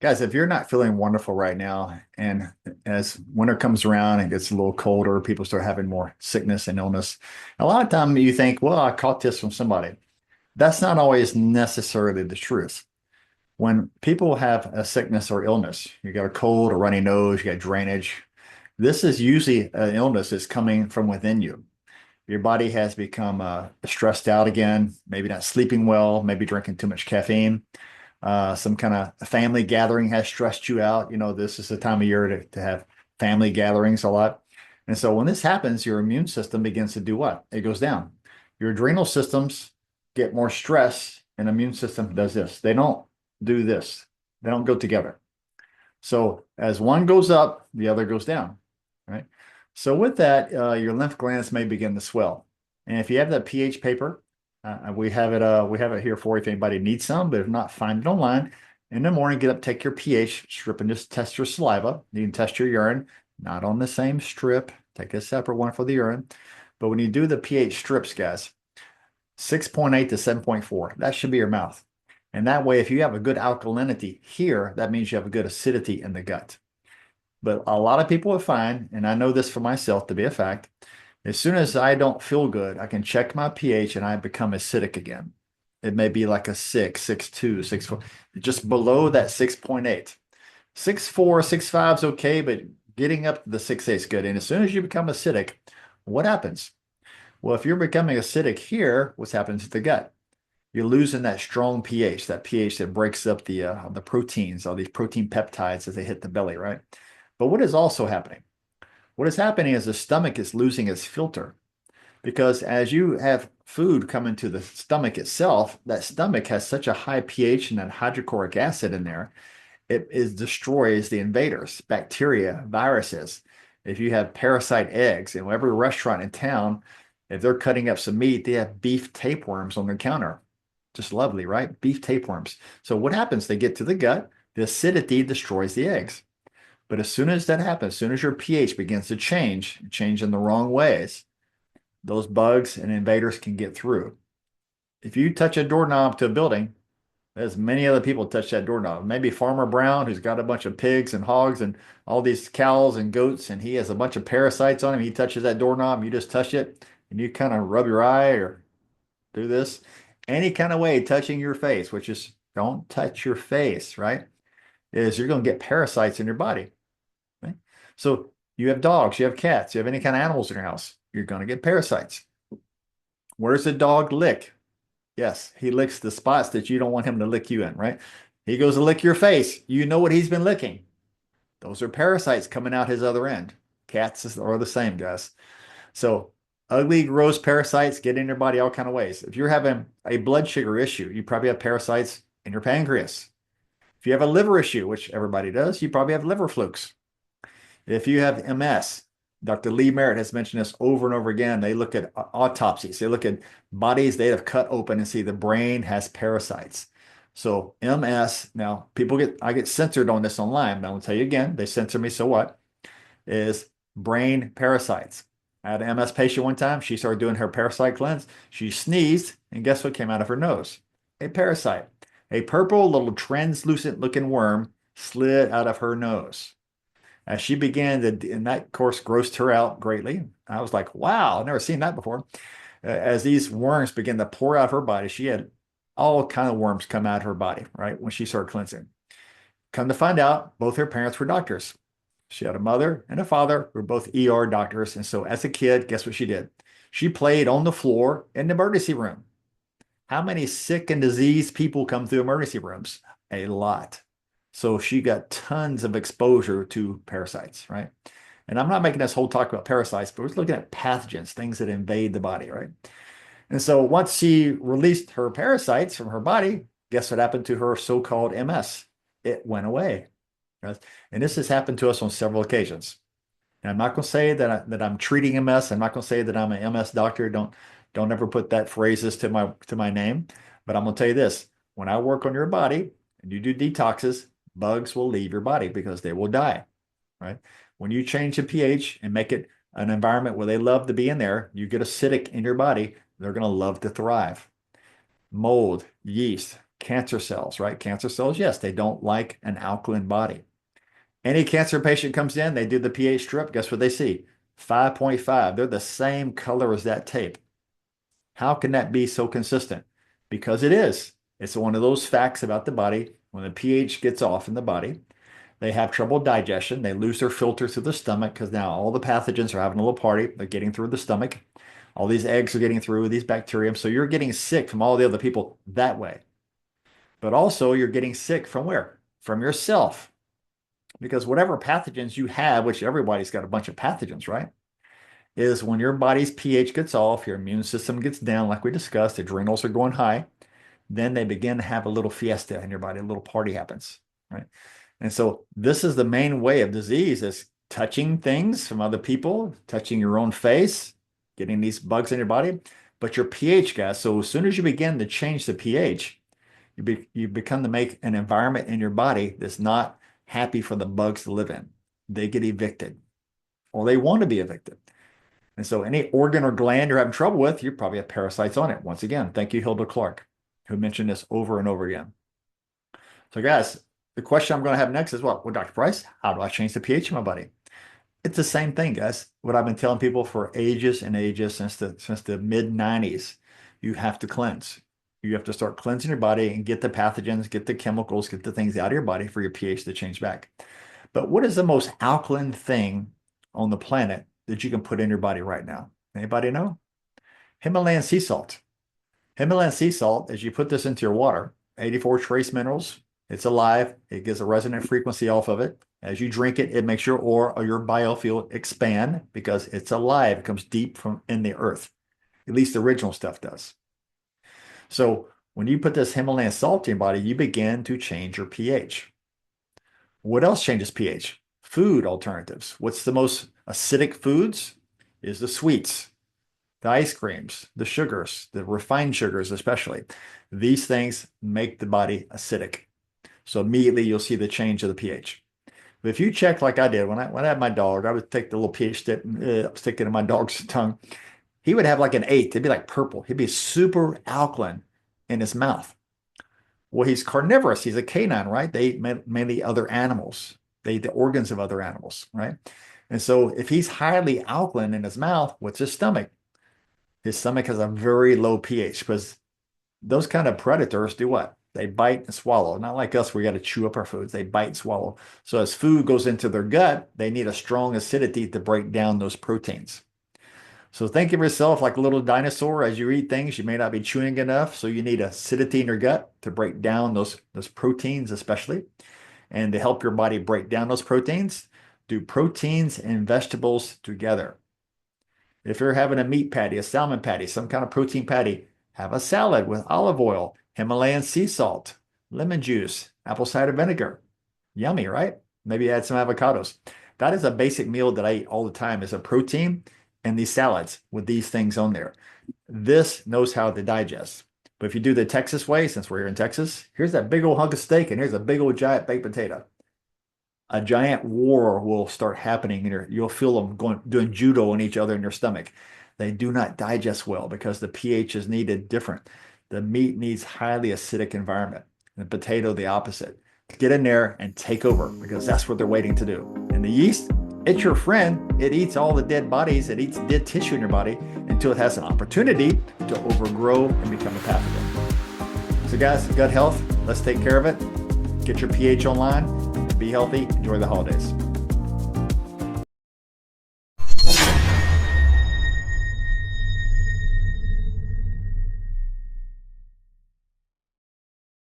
Guys, if you're not feeling wonderful right now, and as winter comes around and gets a little colder, people start having more sickness and illness. A lot of time you think, well, I caught this from somebody. That's not always necessarily the truth. When people have a sickness or illness, you got a cold, a runny nose, you got drainage, this is usually an illness that's coming from within you. Your body has become stressed out again, maybe not sleeping well, maybe drinking too much caffeine. Some kind of family gathering has stressed you out. You know, this is the time of year to have family gatherings a lot. And so when this happens, your immune system begins to do what? It goes down. Your adrenal systems get more stress, and immune system does this. They don't do this. They don't go together. So as one goes up, the other goes down, right? So with that, your lymph glands may begin to swell. And if you have that pH paper, we have it here for you if anybody needs some, but if not, find it online. In the morning, get up, take your pH strip and just test your saliva. You can test your urine, not on the same strip. Take a separate one for the urine. But when you do the pH strips, guys, 6.8 to 7.4, that should be your mouth. And that way, if you have a good alkalinity here, that means you have a good acidity in the gut. But a lot of people will find, and I know this for myself to be a fact, as soon as I don't feel good, I can check my pH and I become acidic again. It may be like a 6, 6.2, 6.4, just below that 6.8. 6.4, 6.5 is okay, but getting up to the 6.8 is good. And as soon as you become acidic, what happens? Well, if you're becoming acidic here, what's happening to the gut? You're losing that strong pH, that pH that breaks up the proteins, all these protein peptides as they hit the belly, right? But what is also happening? What is happening is the stomach is losing its filter because as you have food come into the stomach itself, that stomach has such a high pH and that hydrochloric acid in there, destroys the invaders, bacteria, viruses. If you have parasite eggs, in every restaurant in town, if they're cutting up some meat, they have beef tapeworms on their counter. Just lovely, right? Beef tapeworms. So what happens? They get to the gut, the acidity destroys the eggs. But as soon as that happens, as soon as your pH begins to change in the wrong ways, those bugs and invaders can get through. If you touch a doorknob to a building, as many other people touch that doorknob. Maybe Farmer Brown, who's got a bunch of pigs and hogs and all these cows and goats, and he has a bunch of parasites on him. He touches that doorknob, you just touch it, and you kind of rub your eye or do this. Any kind of way touching your face, which is don't touch your face, right? Is you're going to get parasites in your body. Right? So you have dogs, you have cats, you have any kind of animals in your house, you're going to get parasites. Where does the dog lick? Yes, he licks the spots that you don't want him to lick you in, right? He goes to lick your face. You know what he's been licking. Those are parasites coming out his other end. Cats are the same, guys. So ugly, gross parasites get in your body all kind of ways. If you're having a blood sugar issue, you probably have parasites in your pancreas. If you have a liver issue, which everybody does, you probably have liver flukes. If you have MS, Dr. Lee Merritt has mentioned this over and over again. They look at autopsies. They look at bodies they have cut open and see the brain has parasites. So MS, now I get censored on this online, but I will tell you again, they censor me, so what? Is brain parasites. I had an MS patient one time. She started doing her parasite cleanse. She sneezed, and guess what came out of her nose? A parasite. A purple little translucent looking worm slid out of her nose. As she began to, and that course grossed her out greatly. I was like, wow, I've never seen that before. As these worms began to pour out her body, she had all kind of worms come out of her body, right? When she started cleansing. Come to find out, both her parents were doctors. She had a mother and a father who were both ER doctors. And so as a kid, guess what she did? She played on the floor in the emergency room. How many sick and diseased people come through emergency rooms? A lot. So she got tons of exposure to parasites, right? And I'm not making this whole talk about parasites, but we're looking at pathogens, things that invade the body, right? And so once she released her parasites from her body, guess what happened to her so-called MS? It went away. Right? And this has happened to us on several occasions. And I'm not going to say that I'm treating MS. I'm not going to say that I'm an MS doctor. Don't ever put that phrases to my name. But I'm going to tell you this: when I work on your body and you do detoxes, bugs will leave your body because they will die. Right? When you change the pH and make it an environment where they love to be in there, you get acidic in your body, they're going to love to thrive. Mold, yeast, Cancer cells, right? Cancer cells, yes, they don't like an alkaline body. Any cancer patient comes in, they do the pH strip. Guess what they see? 5.5. They're the same color as that tape. How can that be so consistent? Because it is. It's one of those facts about the body. When the pH gets off in the body, they have trouble digestion. They lose their filter through the stomach because now all the pathogens are having a little party. They're getting through the stomach. All these eggs are getting through these bacteria. So you're getting sick from all the other people that way. But also you're getting sick from where? From yourself. Because whatever pathogens you have, which everybody's got a bunch of pathogens, right? Is when your body's pH gets off, your immune system gets down, like we discussed, adrenals are going high, then they begin to have a little fiesta in your body, a little party happens, right? And so this is the main way of disease is touching things from other people, touching your own face, getting these bugs in your body, but your pH, guys. So as soon as you begin to change the pH, you become to make an environment in your body that's not happy for the bugs to live in. They get evicted or they want to be evicted. And so any organ or gland you're having trouble with, you probably have parasites on it. Once again, thank you, Hilda Clark, who mentioned this over and over again. So guys, the question I'm going to have next is what? Well, Dr. Price, how do I change the pH in my body? It's the same thing, guys. What I've been telling people for ages and ages since the mid 90s, you have to cleanse. You have to start cleansing your body and get the pathogens, get the chemicals, get the things out of your body for your pH to change back. But what is the most alkaline thing on the planet that you can put in your body right now? Anybody know? Himalayan sea salt. Himalayan sea salt, as you put this into your water, 84 trace minerals, it's alive, it gets a resonant frequency off of it. As you drink it, it makes your aura or your biofield expand because it's alive. It comes deep from in the earth. At least the original stuff does. So when you put this Himalayan salt in your body, you begin to change your pH. What else changes pH? Food alternatives. What's the most acidic foods? Is the sweets, the ice creams, the sugars, the refined sugars especially. These things make the body acidic. So immediately you'll see the change of the pH. But if you check like I did, when I had my dog, I would take the little pH stick it in my dog's tongue. He would have like an 8. It'd be like purple. He'd be super alkaline in his mouth. Well, he's carnivorous. He's a canine, right? They eat mainly other animals. They eat the organs of other animals, right? And so if he's highly alkaline in his mouth, what's his stomach? His stomach has a very low pH because those kind of predators do what? They bite and swallow. Not like us, we got to chew up our foods. They bite and swallow. So as food goes into their gut, they need a strong acidity to break down those proteins. So think of yourself like a little dinosaur. As you eat things, you may not be chewing enough. So you need acidity in your gut to break down those proteins, especially. And to help your body break down those proteins, do proteins and vegetables together. If you're having a meat patty, a salmon patty, some kind of protein patty, have a salad with olive oil, Himalayan sea salt, lemon juice, apple cider vinegar. Yummy, right? Maybe add some avocados. That is a basic meal that I eat all the time, is a protein and these salads with these things on there. This knows how to digest. But if you do the Texas way, since we're here in Texas, here's that big old hunk of steak and here's a big old giant baked potato. A giant war will start happening. You'll feel them doing judo on each other in your stomach. They do not digest well because the pH is needed different. The meat needs highly acidic environment. And the potato, the opposite. Get in there and take over because that's what they're waiting to do. And the yeast, it's your friend. It eats all the dead bodies. It eats dead tissue in your body until it has an opportunity to overgrow and become a pathogen. So guys, gut health, let's take care of it. Get your pH online. Be healthy. Enjoy the holidays.